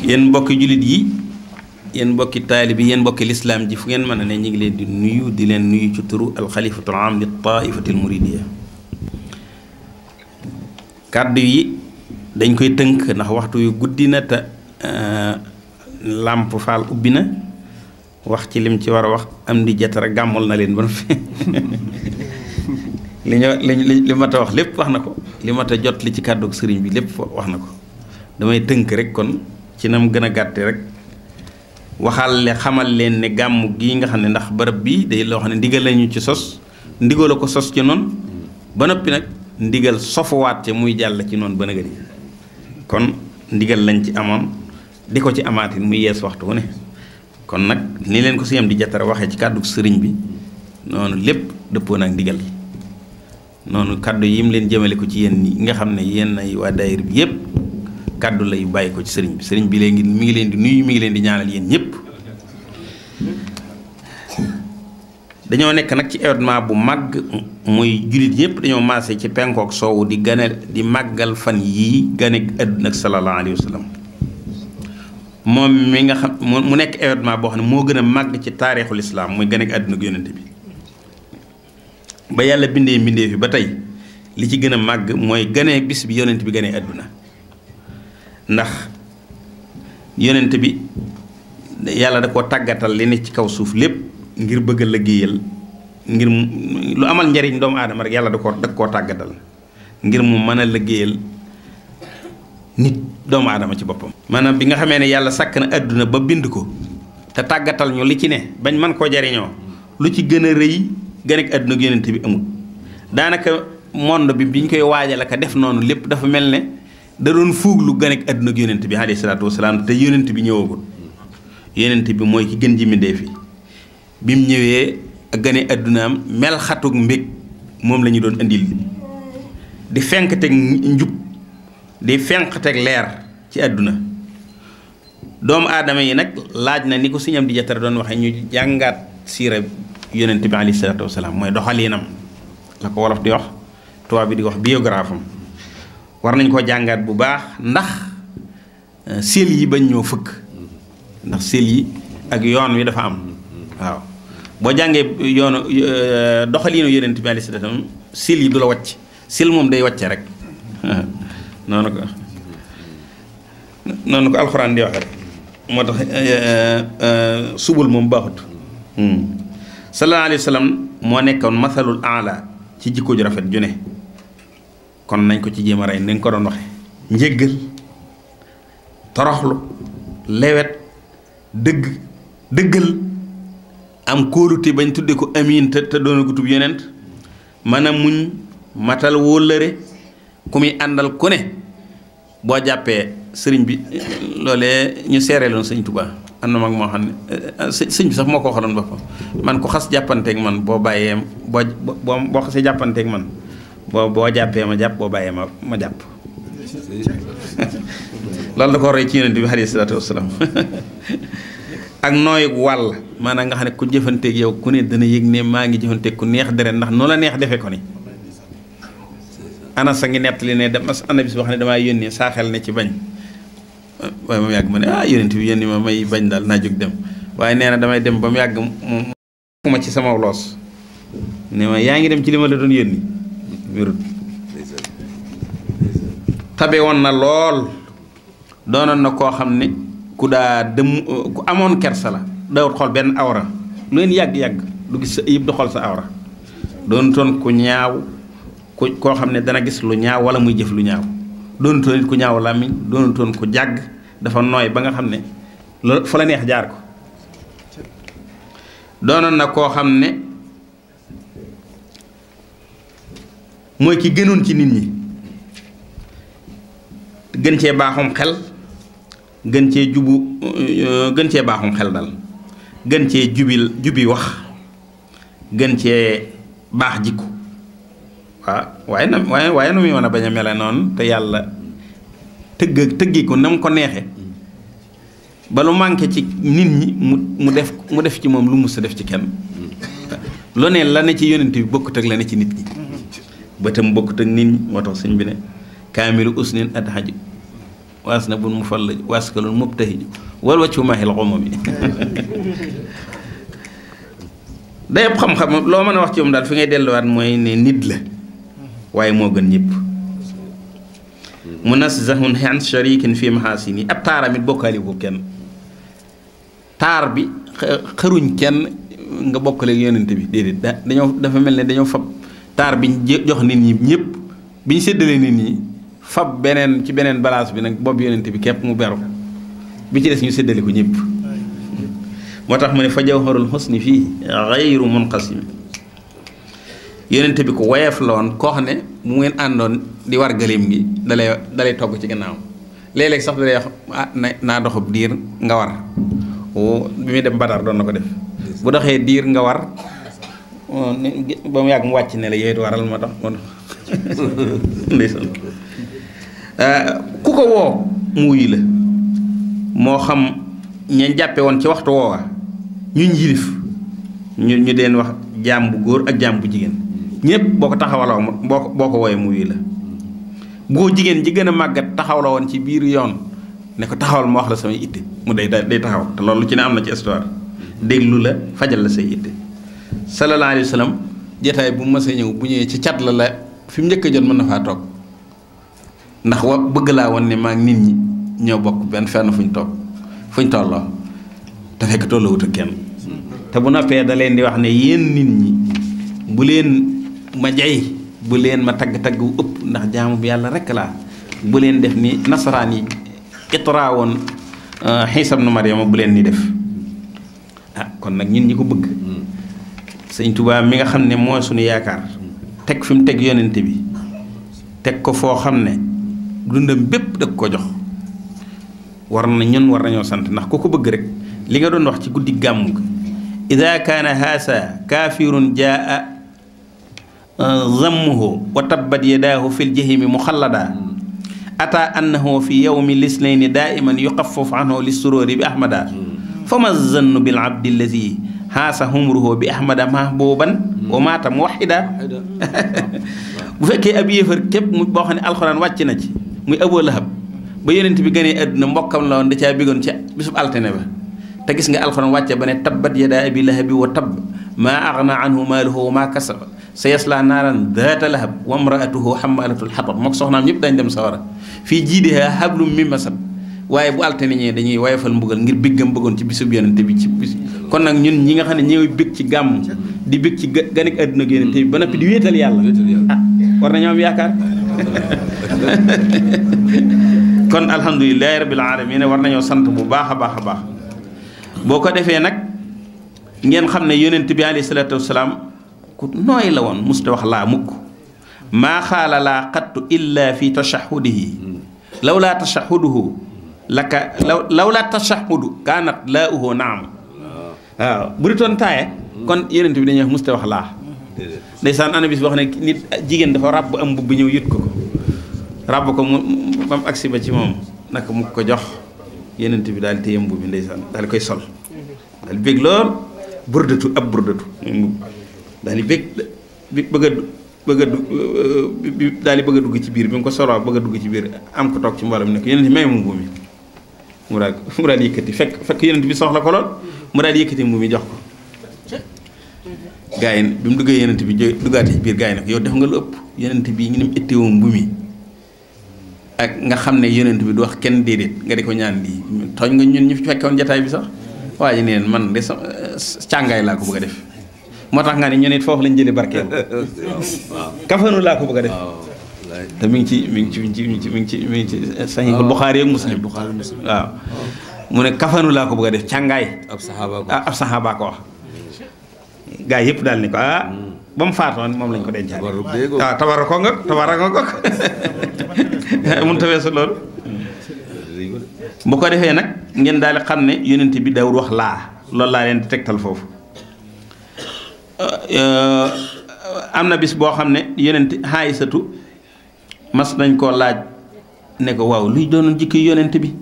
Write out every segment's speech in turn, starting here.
yéen mbokki jullit yi yéen mbokki taalibi yéen mbokki lislaam ji fu ngeen mën a ne ñu ngi leen di nuyu ci turu alxalifatul am li taifatil muridiya. kàddu yi dañ koy tënk ndax waxtu yu guddi na te làmp faal ubbi na wax ci lim ci war a wax am di jatara gàmmul na leen ba li mat a wax lépp wax na ko li mat a jot li ci kàddu sëriñ bi lépp wax na ko damay tënk rek kon ci nam gën a gàtte rek xamal leen ne gàmm gii nga xam ne ndax barab bii day loo xam ne ndigal lañu ci sos ndigal la ko sos ci noonu ba noppi nag ndigal sofuwaat ci muy jàll ci noonu ba na gëri kon ndigal lañ ci amoon di ko ci amaatin muy yees waxtu wu ne kon nag ni leen ko si yam di jatara waxee ci kàddu sëriñ bi noonu lépp dëppoo nag ndigal noonu kàddu yi mu leen jëmale ko ci yéen ñi nga xam ne yéen ay waa daayira bi yépp kàddu lay bàyyi ko ci sëriñ bi léegi mi ngi leen di nuyu mi ngi leen di ñaanal yéen ñëpp. dañoo nekk nag ci événement bu màgg muy jullit ñëpp dañoo maase ci penkook soowu di màggal fan yii gane àdduna ak sallallahu alayhi wa sallam moom mi nga xam mu nekk événement boo xam ne moo gën a màgg ci taarixul islaam muy gane àdduna ak yonente bi ba yàlla bindee fi ba tey li ci gën a màgg mooy gane bis bi yonent bi gane àdduna ndax yonent bi yàlla da koo tàggatal li ne ci kaw suuf lépp ngir bëgg a liggéeyal ngir lu amal njariñ doomu aadama rek yàlla da koo tàggatal ngir mu mën a liggéeyal nit doomu aadama ci boppam. maanaam bi nga xamee ne yàlla sàkk na àdduna ba bind ko te tàggatal ñu li ci ne bañ mën koo jariñoo lu ci gën a rëy gën ak àdduna ak yonent bi amul daanaka monde bi biñ koy waajal ak def noonu lépp dafa mel ne da doon fuuglu gën ak àdduna ak yonent bi alayhi salaatu wasalaam te yonent bi ñëwagul yonent bi mooy ki gën ji mbindéef yi bi mu ñëwee ak gane àddunaam mel xatuk mbég moom la ñu doon indil di fenk teg njub di fenk teg leer ci àdduna doomu aadama yi nag laaj na ni ko Sëñ Amdi Jatara doon waxee ñu jàngaat siira yonent bi alayhi salaatu wasalaam mooy doxalinam la ko wolof di wax tubaab bi di wax biographie am war nañ koo jàngaat bu baax ndax sel yi bañ ñoo fëkk ndax sel yi ak yoon wi dafa am waaw boo jàngee yoonu doxaliinu yonent bi alayhi salaatu wasalaam sel yi du la wàcc sel moom day wàcce rek noonu ko alxuraan di waxe rek moo tax subul moom baaxut sallallahu alayhi wa sallam moo nekkoon masalul aala ci jikko ju rafet ju ne kon nañ ko ci jéem a rey ni nga ko doon waxe njéggal toroxlu lewet dëggal am kóolute bañ tudde ko amiin te doona gutub yonent mën a muñ matal wóllëre ku muy àndal ku ne boo jàppee sëriñ bi loolee ñu seereeloon sëñ Tuubaa am na mag moo xam ne sëñ bi sax moo ko waxaloon boppam man ku xas jàppanteeg man boo bàyyee boo xasee jàppanteeg man boo jàppee ma jàpp boo bàyyee ma jàpp loolu da ko roy ci yonent bi alayhi salaatu wasalaam ak nooy wàll maanaam nga xam ne ku jëfanteeg yow ku ne dana yëg ne maa ngi jëfanteeg ku neex deret ndax noo la neex defe ko ni Anas a ngi nettali ne ana bis wax ne damaa yónnee saa xel ne ci bañ waaye ba mu yàgg ma ne yonent bi yónni ma may bañ daal naa jóg dem waaye nee na damay dem ba mu yàgg mu ma ci sama loos ne ma yaa ngi dem ci li ma la doon yónni wérut tabe woon na lool doonoon na koo xam ne ku amoon kersa la dawut xool benn awra lu leen yàgg-yàgg du gis sa yëpp du xool sa awra doon toon ku ñaaw koo xam ne dana gis lu ñaaw wala muy jëf lu ñaaw doonu toon nit ku ñaaw làmmiñ doonu toon ku jàgg dafa nooy ba nga xam ne loolu fa la neex jaar ko doonoon na koo xam ne mooy ki gënoon ci nit ñi gën cee baaxum xel gën cee baaxum xel dal gën cee jubi wax gën cee baax jikko waaye na muy mën a bañ a mele noonu te yàlla tëggi ko na mu ko neexe ba lu manqué ci nit ñi mu def ci moom lu mus a def ci kenn lu ne la ne ci yonent bi bokkut ak la ne ci nit ñi bëtam bokkut ak nit ñi moo tax sëñ bi ne kaamilu usnin adhaju waas na bun mu fal waskalun mubtahij wal waccu mahil xomami day xam-xam loo mën a wax ci moom daal fi ngay delluwaat mooy ne nit la waaye moo gën ñëpp munazzahun an sharikin fi mahasini ab taaramit bokkaali ko kenn taar bi xëruñ kenn nga bokkale yonent bi déedéet dafa mel ne dañoo fab taar biñ jox nit ñi ñëpp biñ séddalee nit ñi fab beneen ci beneen balance bi nag boobu yonent bi képp mu beru bi ci des ñu séddale ko ñëpp moo tax mu ne fa jawharul husni fii ghayru munqasim yonent bi ko woyof la woon koo xam ne mu ngeen àndoon di war gëléem gi dalay togg ci gannaaw léeg-léeg sax dalay wax naa doxub diir nga war bi muy dem Badar doon na ko def bu doxee diir nga war ba mu yàgg mu wàcc ne la yooyu waral moo tax ndeysaan ku ko woo mu wuyu la moo xam ñañ jàppe woon ci waxtu woowa ñuñ yilif ñu deen wax jaam bu góor ak jaam bu jigéen ñëpp boo ko taxawaloo boo ko wooyee mu wuyu la bu ko jigéen ji gën a màggat taxawla woon ci biir yoon ne ko taxawal ma wax la samay itte mu day taxaw te loolu ci ne am na ci histoire déglu la fajal la say itte sallallahu alayhi wa sallam jataay bu mas a ñëw bu ñëwee ci cat la fi mu njëkk a jot mën na faa toog ndax bëgg laa woon ne maa ngi nit ñi ñoo bokk benn fenn fuñ tolloo te fekk tolloowut ak kenn te bu noppee da leen di wax ne yéen nit ñi bu leen ma jay bu leen ma tagg wu ëpp ndax jaamu bi yàlla rekk laa bu leen def ni nasaraan yi itraa woon Iisa ibnu Maryama bu leen ni def kon nag ñun ñi ko bëgg sëñ Tuubaa mi nga xam ne moo suñu yaakaar teg fi mu teg yonent bi teg ko foo xam ne dundam bépp dëgg ko jox war nañoo sant ndax ku ko bëgg rek li nga doon wax ci guddi gàmmu gi ida kaana haasa kaafirun jaa zammuhu wa tabbat yadaahu fil jahimi muxallada ata annahu fi yawmi lisnayni daiman yuxaffaf anhu lissururi bi ahmada fama zannu bil abdi allazi haasa humruhu bi ahmada mahbuban wa maata muwahida bu fekkee ab yéefar képp mu boo xam ne alxuraan wàcc na ci muy Abu Lahab ba yonent bi gënee àdduna mbokkam la woon da caa béggoon ca bisub altine ba te gis nga alxuraan wàcce ba ne tabbat yadaa abi lahabi wa tabb maa agna anhu maaluhu wa maa kasaba sa yasla naaran daata lahab wa mraatuhu xamalatul xatab mook soxnaam ñëpp dañ dem sawara fii jiidiha hablum min masad waaye bu altine ñee dañuy woyofal mbugal ngir biggam bëggoon ci bisub yonent bi ci bis kon nag ñun ñi nga xam ne ñooy bég ci gàmm di bég ci ganek àdduna ak yonent bi ba noppi di wéetal yàlla war nañoo am yaakaar kon alhamdulilahi rabbil alamin war nañoo sant bu baax a baax a baax boo ko defee nag ngeen xam ne yonent bi alayhi salaatu wasalaam ku nooy la woon musta wax laa mukk maa xaala laa xattu illa fi tashahudihi law laa tashahuduhu laka law laa tashahudu kaanat laa uhu naam waaw bu di toon taaye kon yonent bi dañuy wax musta wax laa ndeysaan ana bis wax ne nit jigéen dafa ràbb am mbubb ñëw yët ko ràbb ko mu bam agsi ba ci moom naka mu ko jox yonent bi daal téye mbubb bi ndeysaan daal koy sol daal bég lool burdatu ab burdatu daal di bég bëgg a daal di bëgg a dugg ci biir bi mu ko soloo bëgg a dugg ci biir am ko toog ci mbooloo mi ne ko yonent bi may mu mbubb mi mu daal yëkkati fekk yonent bi soxla ko lool mu daal yëkkati mbubb mi jox ko gaa yi bi mu duggee yonent bi duggaate ci biir gaa yi nag yow def nga lu ëpp yonent bi ngi nem itteewoo mbubb mi ak nga xam ne yonent bi du wax kenn déedéet nga di ko ñaan lii tooñ nga ñun ñu fekkoon jataay bi sax waa ji neen man de càngaay laa ko bëgg a def moo tax nga ne ñu nit foofu lañ jëlee barkeel kafanu laa ko bëgg a def te mi ngi ci Sahihul Buxaari ak Muslim waaw mu ne kafanu laa ko bëgg a def càngaay ab saxaaba ko wax gaa yëpp daal ni ko ba mu faatoon moom lañ ko dencaat waaw tabara ko mun taweesu loolu bu ko defee nag ngeen daal di xam ne yonent bi dawul wax laa loolu laa leen di tegtal foofu am na bis boo xam ne yonent Aysatu mas nañ koo laaj ne ko waaw luy doonoon jikki yonent bi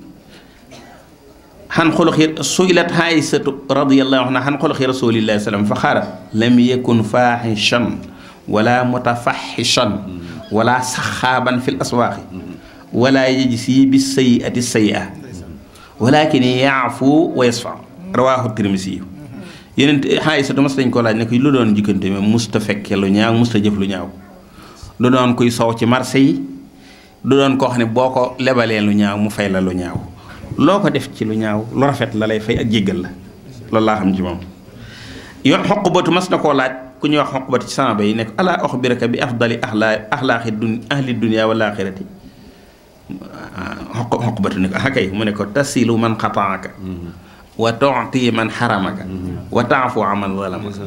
xan xuluxi suilat Aysatu radiyallahu anha xan xuluxi rasulillahi sallam fa xaarat lam yakun faaxishan wala mutafaxishan wala saxaaban fil aswaaqi wala yajzi bis sayyi'ati sayyi'a walakin ya'fu wa yasfa rawahu Tirmisi yeneen Aysatu mas dañ ko laaj ne ko lu doon jikkante mais musta fekke lu ñaaw musta jëf lu ñaaw lu doon kuy soow ci marché yi du doon koo xam ne boo ko lebalee lu ñaaw mu fay la lu ñaaw loo ko def ci lu ñaaw lu rafet la lay fay ak jéggal la loolu laa xam ci moom yoon Uqbatu mas na koo laaj ku ñuy wax Uqbatu ci saaba yi ne ko alaa uxbiraka bi afdali axlaaqi ahli dunya wal aaxirati Uqbatu ne ko kay mu ne ko tasilu man xataaka wa tu'ti man xaramaka wa ta'fu man zalamaka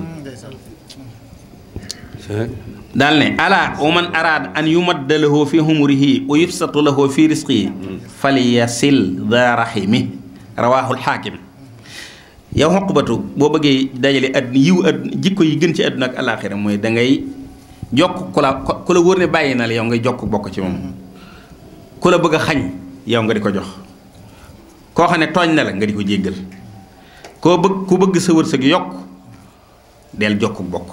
daal ne ala wa man araada an yumadda lahu fi humurihi wa yubsatu lahu fi risqihi falyasil daa rahimi rawaahul xaakim yow Uqbatu boo bëggee dajale jikko yi gën ci àdduna ak alaaxira mooy da ngay jokk ku la wóor ne bàyyi na la yow ngay jokk bokk ci moom ku la bëgg a xañ yow nga di ko jox koo xam ne tooñ na la nga di ko jéggal ku bëgg sa wërsëg yokk del jokk bokk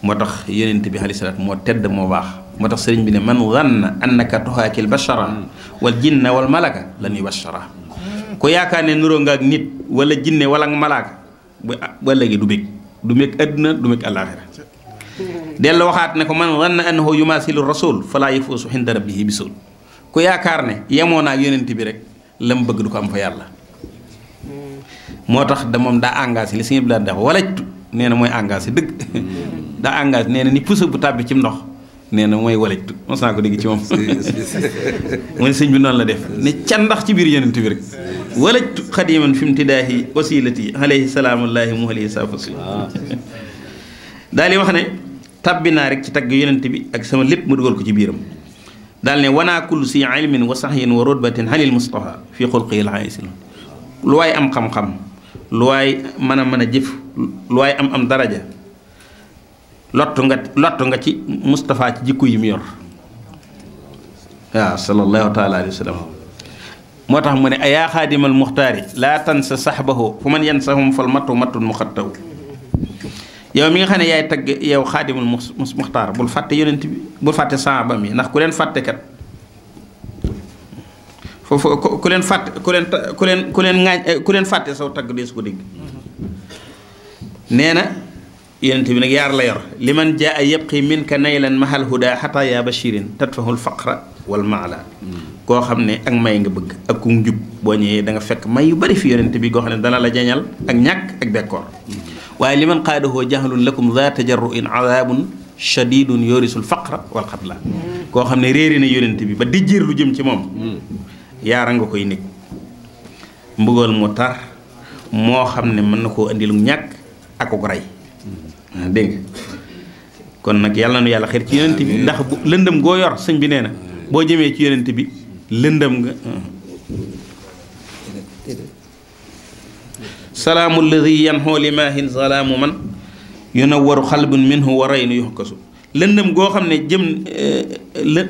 moo tax yonent bi alayhi salaatu moo tedd moo baax moo tax sëriñ bi ne man zanna annaka tuhaakil bashara wal jinna wal malaka lan yubashara ku yaakaar ne nuroo nga ak nit wala jinne wala malaaka ba léegi du bég àdduna du bég àllaaxira dellu waxaat ne ko man zanna annahu yumaasilu rasul falaa yafuusu inda rabbihi bisul ku yaakaar ne yemoo naa ak yonent bi rek la mu bëgg du ko am fa yàlla moo tax da moom daa engagé li si ñëpp daan def walajtu nee na mooy engagé dëgg daa engagé nee na ni puso bu tàbbi ci ndox nee na mooy walajtu mos naa ko dégg ci moom mu ne sëñ bi noonu la def ne ca ndax ci biir yonent bi rek walajtu xadiman fi imtidaahi wasilati alayhi salaamullahi mu alayhi saafasi daal di wax ne tàbbi naa rek ci tagg yonent bi ak sama lépp mu dugal ko ci biiram daal ne wanaa kullu si ilmin wa saxyin wa rutbatin halil mustafa fi xulqihi al-haasil lu waay am xam-xam lu waay mën a jëf lu waay am daraja lottu nga ci Moustapha ci jikko yi mu yor waaw sallallahu taala alayhi wa sallam moo tax mu ne ayaa xaadimal muxtaari laa tansa saxbahu fu man yansahum fal matun muxattaw yow mi nga xam ne yaay tagg yow xaadimul muxtaar bul fàtte yonent bi bul fàtte saaba mi ndax ku leen fàtte kat foofu ku leen fàtte ku leen fàtte saw tagg dee su ko dégg nee na yonent bi nag yaar la yor li man jaa yabqi minka naylan mahal huda xataa yaa bashirin tadfahul faqra wal maala koo xam ne ak may nga bëgg ak ku njub boo ñëwee da nga fekk may yu bari fi yonent bi goo xam ne dana la jañal ak ñàkk ak bekkoor waaye li man qaadahoo jahlun lakum za tajarruin azabun shadidun yorisul faqra wal xatla koo xam ne réeri na yonent bi ba dijjéer lu jëm ci moom yaara nga koy nekk mbugal mu tar moo xam ne mën na koo indi lu ñàkk ak ko rey dégg nga kon nag yàlla na nu yàlla xeer ci yonent bi ndax bu lëndëm goo yor sëñ bi nee na boo jëmee ci yonent bi lëndëm nga salaamu alladi yanxoo limaahin salaamu man yunawwaru xalbun minhu wa raynu yuxkasu lëndëm goo xam ne jëm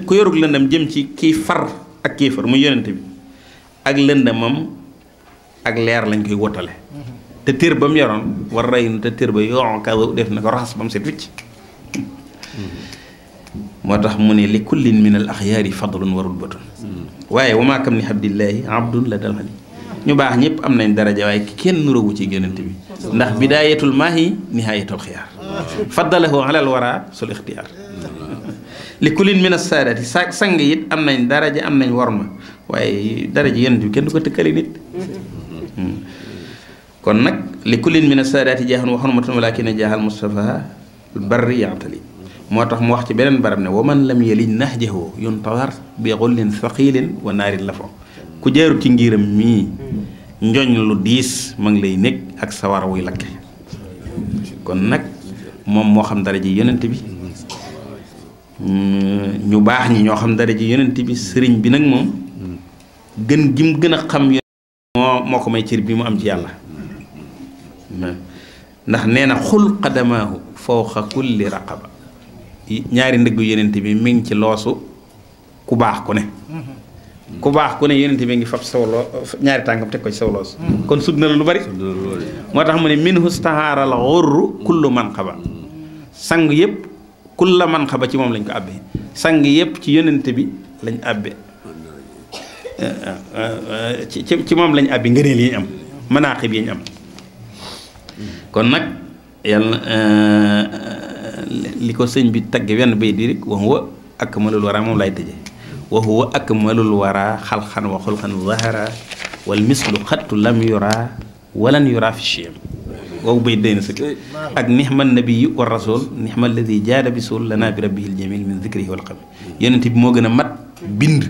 ku yorug lëndëm jëm ci kii far ak kii far mu yonent bi ak lëndëmam ak leer lañ koy wotale te tér ba mu yoroon war raynu te tér ba yoo kaw def na ko raxas ba mu set wicc moo tax mu ne li kullin min al axyaari fadlun wa rutbatun waaye wamaa kam ni abdillahi abdun la dal xali ñu baax ñëpp am nañ daraja waaye kenn nuróowu ci yonent bi ndax bidaayatul maahi nihaayatul xiyaar faddalahu alal wara sul ixtiyaar li kullin min as-saadati sang it am nañ daraja am nañ worma waaye daraja yonent bi kenn du ko tëkkale nit kon nag li kullin min as-saadati jaaxan wa xurmatun walakin jaaxal Mustafa barri yaatali moo tax mu wax ci beneen barab ne wa man lam yalij nahjahu yuntawar bi xullin thaqilin wa naarin lafo ku jaarut ci ngiram mii njoñ lu diis ma ngi lay nekk ak sawara wuy lakke kon nag moom moo xam dara ji yonent bi ñu baax ñi ñoo xam dara ji yonent bi sëriñ bi nag moom gën gim gën a xam moo ko may cër bi mu am ci yàlla ndax nee na xul qadamaahu fawqa kulli raqaba ñaari ndëggu yonent bi mi ngi ci loosu ku baax ku ne ku baax ku ne yonent bi ngi fab saw ñaari tànkam teg ko ci saw loos kon sud na la lu bari moo tax mu ne minhu stahaaral xurru kullu manqaba sang yëpp kulla manqaba ci moom lañ ko àbbee sang yëpp ci yonent bi lañ àbbe ci moom lañ àbbi ngëneel yi ñu am manaaxib yi ñu am kon nag yàlla li ko sëñ bi tagge wenn bay di rek wa huwa akmalul wara moom lay tëje wa huwa akmalul wara xalxan wa xulxan zahara wal mislu xattu lam yura walan yura fi chiem woowu bay day na sëkk ak nixma nabiyu wa rasul nixma alladi jaada bisul lana bi rabbihil jamil min zikrihi wal xam yonent bi moo gën a mat bind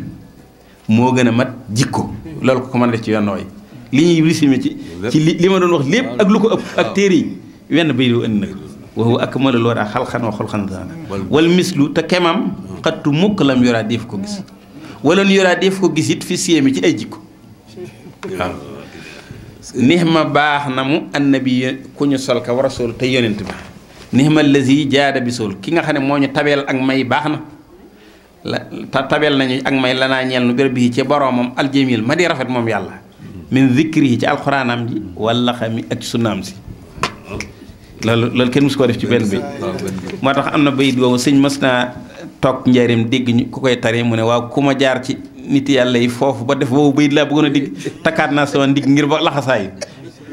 moo gën a mat jikko loolu ko mën a def ci yoon nooy li ñuy risime ci li ma doon wax lépp ak lu ko ëpp ak téere yi wenn bay di ënd nag wa huwa akmalul wara xalxan wa xulxan zahara wal mislu te kemam xattu mukk lam yoraa def ko gis walan yoraa def ko gis it fi siemi ci ay jikko waaw nixma baax na mu annabi ku ñu sol ka wa rasul te yonent ba nixma lazi jaada bi sol ki nga xam ne moo ñu tabeel ak may baax na la tabeel nañu ak may lanaa ñeel nu béréb bi ci boroomam aljamil ma di rafet moom yàlla min zikrihi ci alxuraanam ji wala xami ak sunnaam si loolu kenn musu koo def ci benn bay moo tax am na bayit boobu sëñ mës naa toog njaareem dégg ñu ku koy tari mu ne waaw ku ma jaar ci nit yàlla yi foofu ba def boobu bayit laa bëggoon a digg takkaat naa sama ndigg ngir ba laxasaayu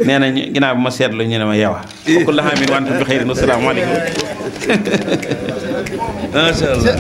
nee na ginnaaw bi ma seetlu ñu ne ma yawa fokk la xamin wante bi xëyrin asalaamaaleykum macha allah